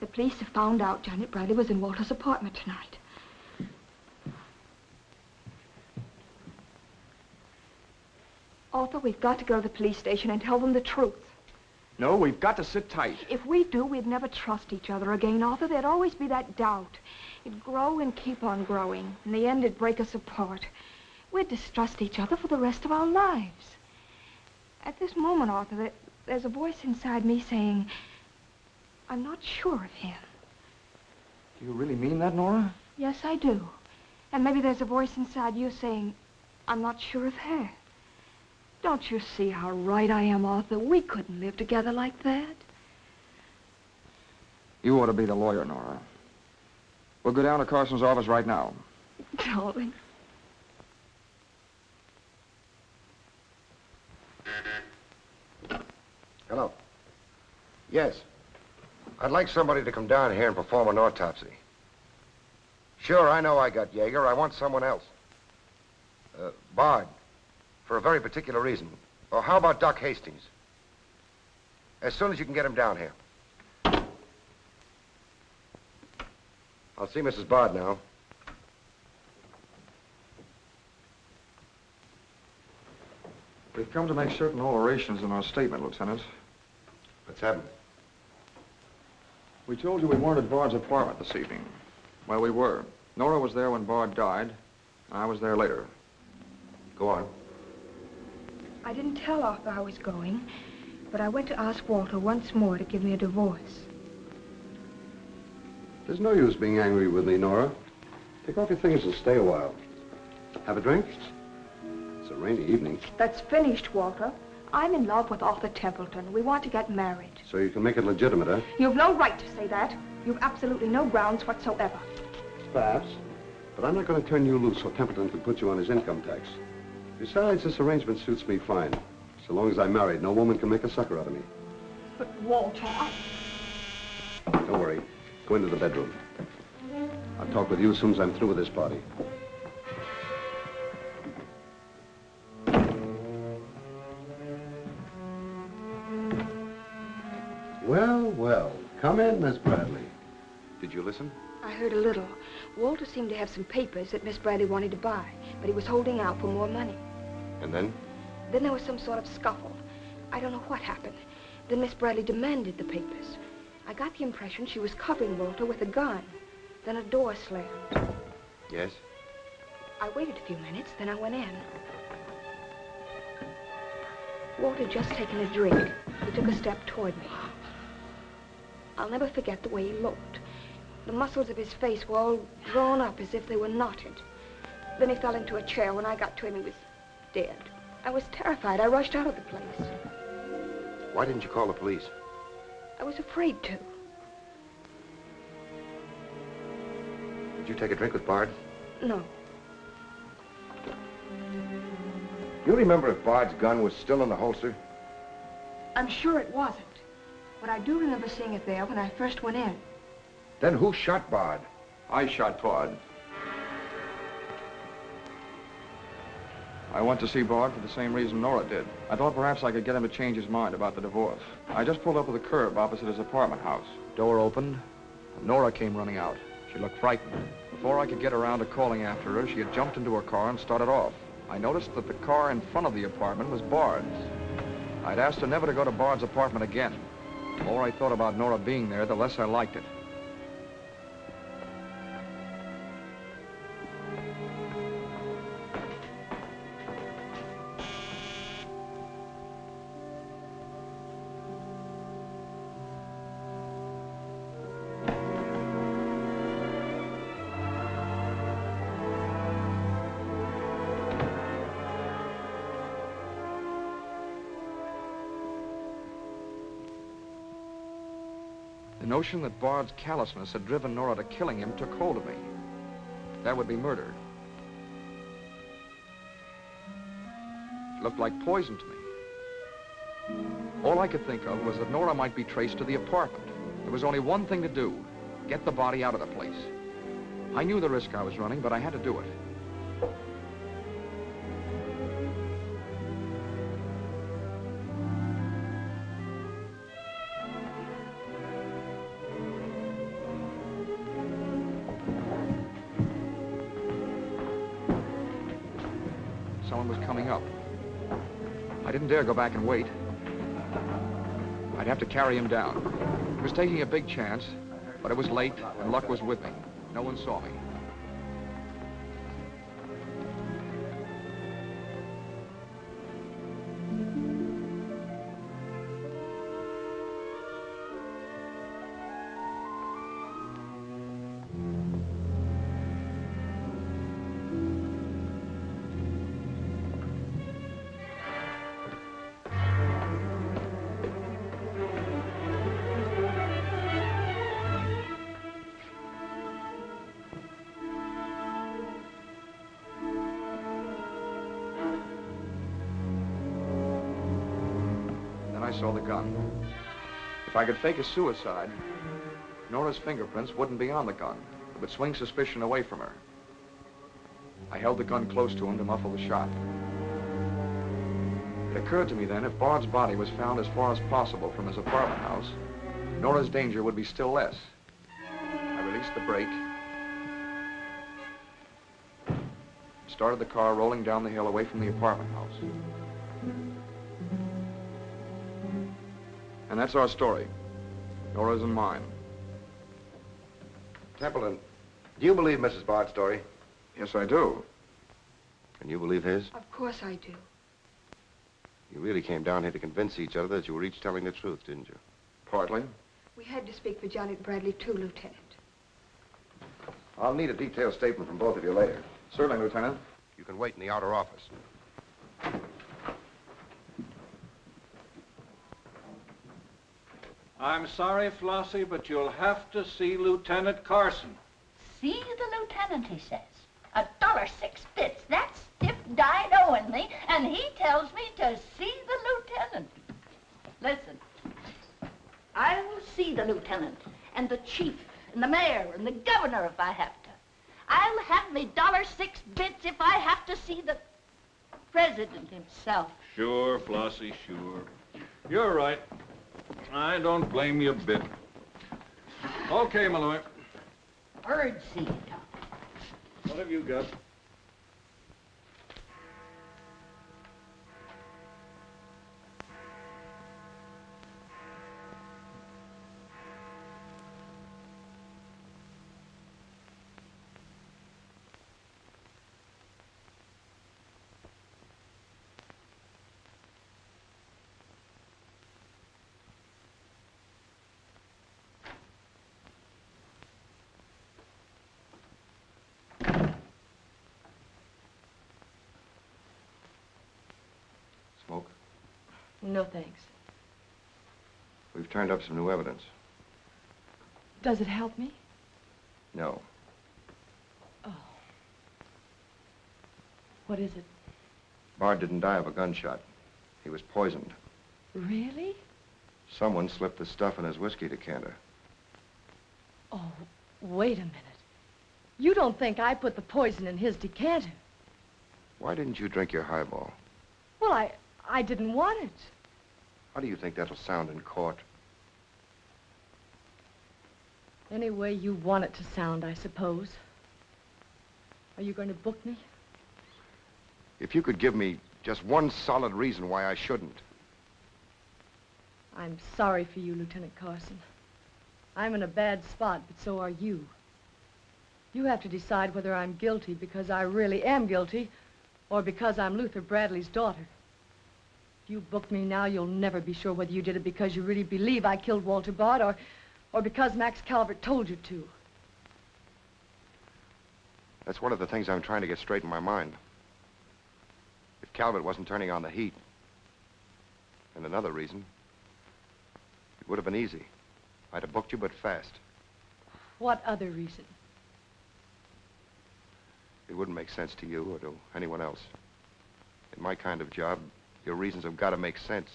The police have found out Janet Bradley was in Walter's apartment tonight. Arthur, we've got to go to the police station and tell them the truth. No, we've got to sit tight. If we do, we'd never trust each other again, Arthur. There'd always be that doubt. It'd grow and keep on growing. In the end, it'd break us apart. We'd distrust each other for the rest of our lives. At this moment, Arthur, there's a voice inside me saying, I'm not sure of him. Do you really mean that, Nora? Yes, I do. And maybe there's a voice inside you saying, I'm not sure of her. Don't you see how right I am, Arthur? We couldn't live together like that. You ought to be the lawyer, Nora. We'll go down to Carson's office right now. Darling. Hello. Yes. I'd like somebody to come down here and perform an autopsy. Sure, I know I got Yeager. I want someone else. Bard. For a very particular reason. Or how about Doc Hastings? As soon as you can get him down here. I'll see Mrs. Bard now. We've come to make certain alterations in our statement, Lieutenant. What's happened? We told you we weren't at Bard's apartment this evening. Well, we were. Nora was there when Bard died. I was there later. Go on. I didn't tell Arthur I was going, but I went to ask Walter once more to give me a divorce. There's no use being angry with me, Nora. Take off your things and stay a while. Have a drink? It's a rainy evening. That's finished, Walter. I'm in love with Arthur Templeton. We want to get married. So you can make it legitimate, huh? You've no right to say that. You've absolutely no grounds whatsoever. Perhaps. But I'm not going to turn you loose so Templeton can put you on his income tax. Besides, this arrangement suits me fine. So long as I'm married, no woman can make a sucker out of me. But, Walter, Don't worry. Go into the bedroom. I'll talk with you as soon as I'm through with this party. Well, well. Come in, Miss Bradley. Did you listen? I heard a little. Walter seemed to have some papers that Miss Bradley wanted to buy, but he was holding out for more money. And then? Then there was some sort of scuffle. I don't know what happened. Then Miss Bradley demanded the papers. I got the impression she was covering Walter with a gun. Then a door slammed. Yes? I waited a few minutes, then I went in. Walter had just taken a drink. He took a step toward me. I'll never forget the way he looked. The muscles of his face were all drawn up as if they were knotted. Then he fell into a chair. When I got to him, he was dead. I was terrified. I rushed out of the place. Why didn't you call the police? I was afraid to. Did you take a drink with Bard? No. You remember if Bard's gun was still in the holster? I'm sure it wasn't. But I do remember seeing it there when I first went in. Then who shot Bard? I shot Bard. I went to see Bard for the same reason Nora did. I thought perhaps I could get him to change his mind about the divorce. I just pulled up at the curb opposite his apartment house. Door opened, and Nora came running out. She looked frightened. Before I could get around to calling after her, she had jumped into her car and started off. I noticed that the car in front of the apartment was Bard's. I'd asked her never to go to Bard's apartment again. The more I thought about Nora being there, the less I liked it. The notion that Bard's callousness had driven Nora to killing him took hold of me. That would be murder. It looked like poison to me. All I could think of was that Nora might be traced to the apartment. There was only one thing to do: get the body out of the place. I knew the risk I was running, but I had to do it. Someone was coming up. I didn't dare go back and wait. I'd have to carry him down. He was taking a big chance, but it was late and luck was with me. No one saw me. saw the gun. If I could fake a suicide, Nora's fingerprints wouldn't be on the gun. It would swing suspicion away from her. I held the gun close to him to muffle the shot. It occurred to me then, if Bard's body was found as far as possible from his apartment house, Nora's danger would be still less. I released the brake, started the car rolling down the hill away from the apartment house. And that's our story. Nora's and mine. Templeton, do you believe Mrs. Bard's story? Yes, I do. Can you believe his? Of course I do. You really came down here to convince each other that you were each telling the truth, didn't you? Partly. We had to speak for Janet Bradley, too, Lieutenant. I'll need a detailed statement from both of you later. Certainly, Lieutenant. You can wait in the outer office. I'm sorry, Flossie, but you'll have to see Lieutenant Carson. See the lieutenant, he says. $1.06. That stiff died owing me, and he tells me to see the lieutenant. Listen, I will see the lieutenant, and the chief, and the mayor, and the governor if I have to. I'll have me $1.06 if I have to see the president himself. Sure, Flossie, sure. You're right. I don't blame you a bit. Okay, Malloy. Bird seed. What have you got? Smoke? No, thanks. We've turned up some new evidence. Does it help me? No. Oh. What is it? Bard didn't die of a gunshot. He was poisoned. Really? Someone slipped the stuff in his whiskey decanter. Oh, wait a minute. You don't think I put the poison in his decanter? Why didn't you drink your highball? Well, I didn't want it. How do you think that'll sound in court? Any way you want it to sound, I suppose. Are you going to book me? If you could give me just one solid reason why I shouldn't. I'm sorry for you, Lieutenant Carson. I'm in a bad spot, but so are you. You have to decide whether I'm guilty because I really am guilty or because I'm Luther Bradley's daughter. If you book me now, you'll never be sure whether you did it because you really believe I killed Walter Bard or because Max Calvert told you to. That's one of the things I'm trying to get straight in my mind. If Calvert wasn't turning on the heat, and another reason, it would have been easy. I'd have booked you, but fast. What other reason? It wouldn't make sense to you or to anyone else. In my kind of job, your reasons have got to make sense.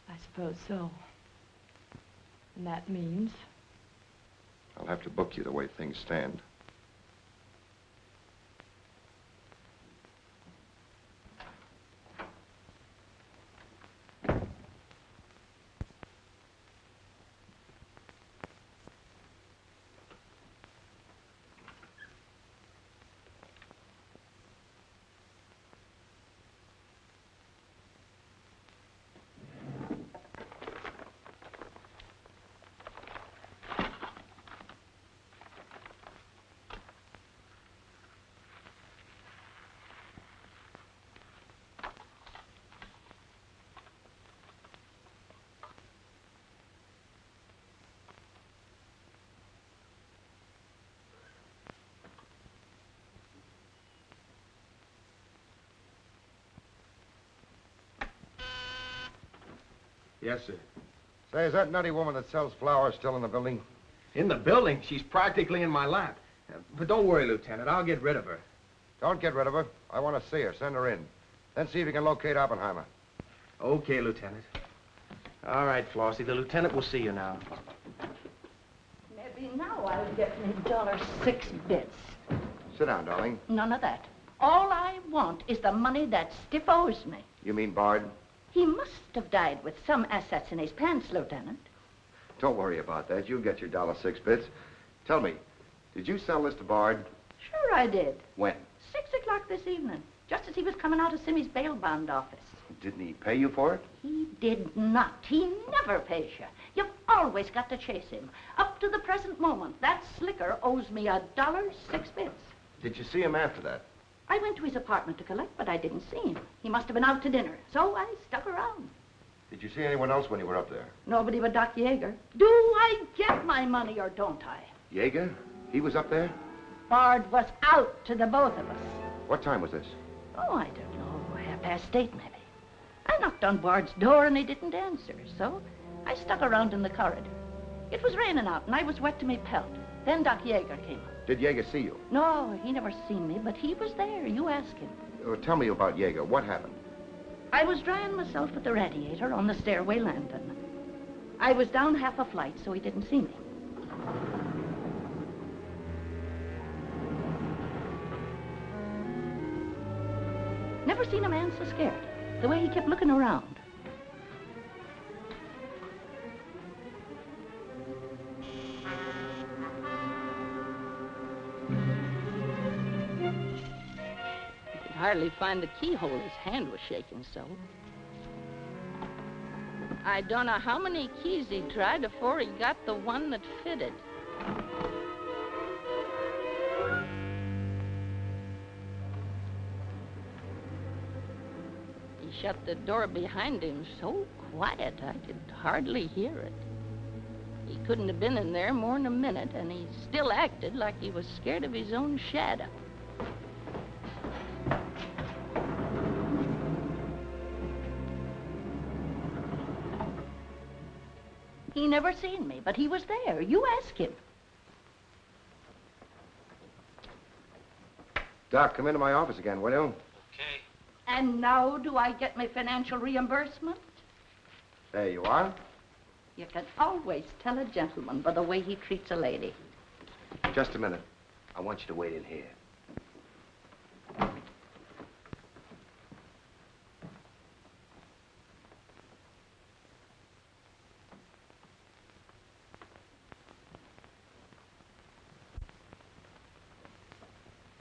I suppose so. And that means? I'll have to book you the way things stand. Yes, sir. Say, is that nutty woman that sells flowers still in the building? In the building? She's practically in my lap. But don't worry, Lieutenant. I'll get rid of her. Don't get rid of her. I want to see her. Send her in. Then see if you can locate Oppenheimer. Okay, Lieutenant. All right, Flossie. The lieutenant will see you now. Maybe now I'll get me $6. Sit down, darling. None of that. All I want is the money that Stiff owes me. You mean Bard? He must have died with some assets in his pants, Lieutenant. Don't worry about that. You'll get your $6. Tell me, did you sell this to Bard? Sure I did. When? 6 o'clock this evening, just as he was coming out of Simmy's bail bond office. Didn't he pay you for it? He did not. He never pays you. You've always got to chase him. Up to the present moment, that slicker owes me $1.06. Did you see him after that? I went to his apartment to collect, but I didn't see him. He must have been out to dinner, so I stuck around. Did you see anyone else when you were up there? Nobody but Doc Yeager. Do I get my money or don't I? Yeager? He was up there? Bard was out to the both of us. What time was this? Oh, I don't know, 8:30 maybe. I knocked on Bard's door and he didn't answer, so I stuck around in the corridor. It was raining out and I was wet to me pelt. Then Doc Yeager came up. Did Yeager see you? No, he never seen me, but he was there. You ask him. Tell me about Yeager. What happened? I was drying myself at the radiator on the stairway landing. I was down half a flight, so he didn't see me. Never seen a man so scared. The way he kept looking around. He could hardly find the keyhole. His hand was shaking so. I don't know how many keys he tried before he got the one that fitted. He shut the door behind him so quiet I could hardly hear it. He couldn't have been in there more than a minute, and he still acted like he was scared of his own shadow. He never seen me, but he was there. You ask him. Doc, come into my office again, will you? And now do I get my financial reimbursement? There you are. You can always tell a gentleman by the way he treats a lady. Just a minute. I want you to wait in here.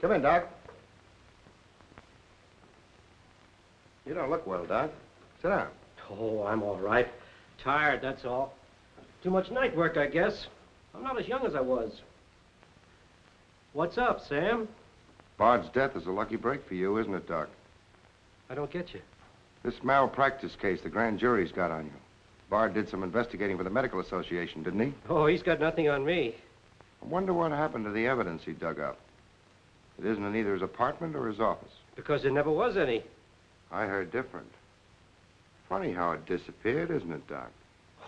Come in, Doc. You don't look well, Doc. Sit down. Oh, I'm all right. Tired, that's all. Too much night work, I guess. I'm not as young as I was. What's up, Sam? Bard's death is a lucky break for you, isn't it, Doc? I don't get you. This malpractice case the grand jury's got on you. Bard did some investigating for the Medical Association, didn't he? Oh, he's got nothing on me. I wonder what happened to the evidence he dug up. It isn't in either his apartment or his office. Because there never was any. I heard different. Funny how it disappeared, isn't it, Doc?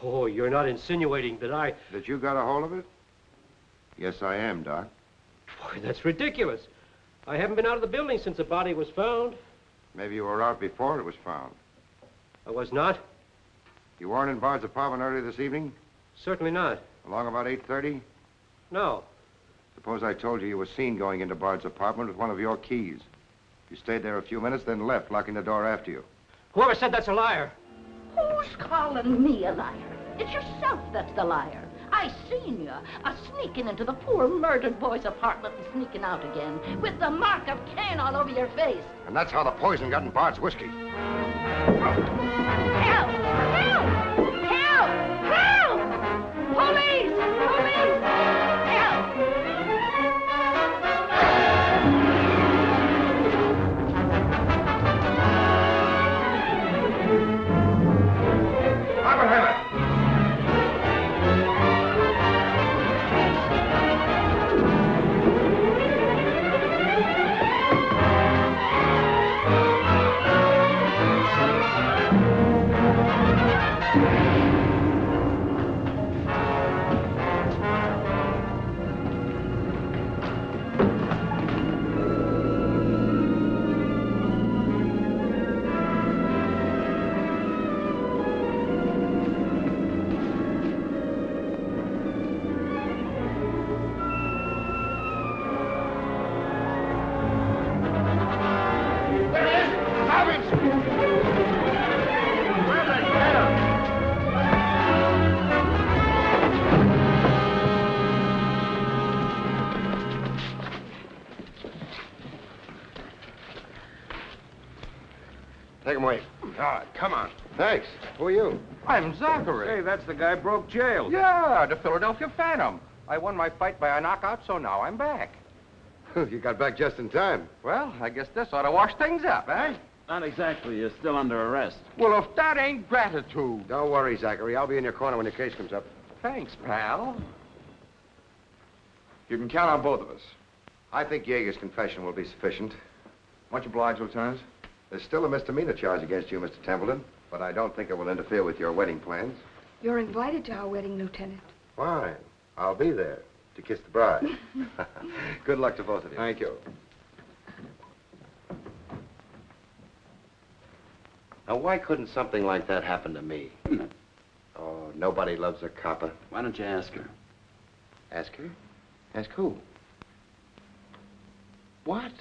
Oh, you're not insinuating that I... That you got a hold of it? Yes, I am, Doc. Boy, that's ridiculous. I haven't been out of the building since the body was found. Maybe you were out before it was found. I was not? You weren't in Bard's apartment earlier this evening? Certainly not. Along about 8:30? No. Suppose I told you you were seen going into Bard's apartment with one of your keys. You stayed there a few minutes, then left, locking the door after you. Whoever said that's a liar? Who's calling me a liar? It's yourself that's the liar. I seen you sneaking into the poor murdered boy's apartment and sneaking out again with the mark of Cain all over your face. And that's how the poison got in Bard's whiskey. Help! Help! Help! Help! Police! Police! Help! Todd, come on. Thanks. Who are you? I'm Zachary. Hey, that's the guy broke jail. Yeah, the Philadelphia Phantom. I won my fight by a knockout, so now I'm back. You got back just in time. Well, I guess this ought to wash things up, eh? Not exactly. You're still under arrest. Well, if that ain't gratitude. Don't worry, Zachary. I'll be in your corner when your case comes up. Thanks, pal. You can count on both of us. I think Yeager's confession will be sufficient. Much obliged, Lieutenant. There's still a misdemeanor charge against you, Mr. Templeton, but I don't think it will interfere with your wedding plans. You're invited to our wedding, Lieutenant. Fine. I'll be there to kiss the bride. Good luck to both of you. Thank you. Now, why couldn't something like that happen to me? Oh, nobody loves a copper. Why don't you ask her? Ask her? Ask who? What?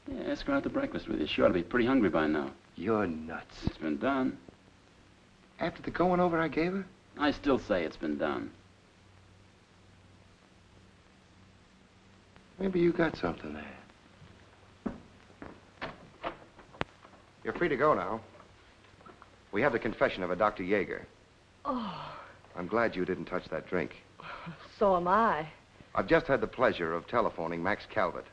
Yeah, ask her out to breakfast with you. She ought to be pretty hungry by now. You're nuts. It's been done. After the going over I gave her? I still say it's been done. Maybe you got something there. You're free to go now. We have the confession of a Dr. Yeager. Oh, I'm glad you didn't touch that drink. so am I. I've just had the pleasure of telephoning Max Calvert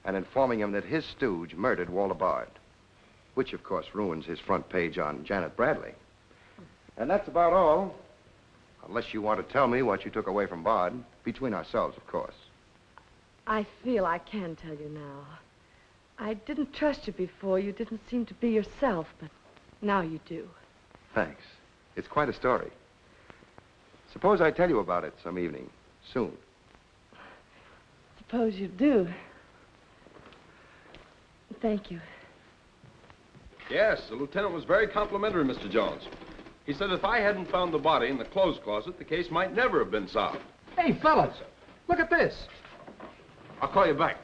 and informing him that his stooge murdered Walter Bard, which, of course, ruins his front page on Janet Bradley. And that's about all, unless you want to tell me what you took away from Bard, between ourselves, of course. I feel I can tell you now. I didn't trust you before. You didn't seem to be yourself, but now you do. Thanks. It's quite a story. Suppose I tell you about it some evening, soon. Suppose you do. Thank you. Yes, the lieutenant was very complimentary, Mr. Jones. He said if I hadn't found the body in the clothes closet, the case might never have been solved. Hey, fellas, look at this. I'll call you back.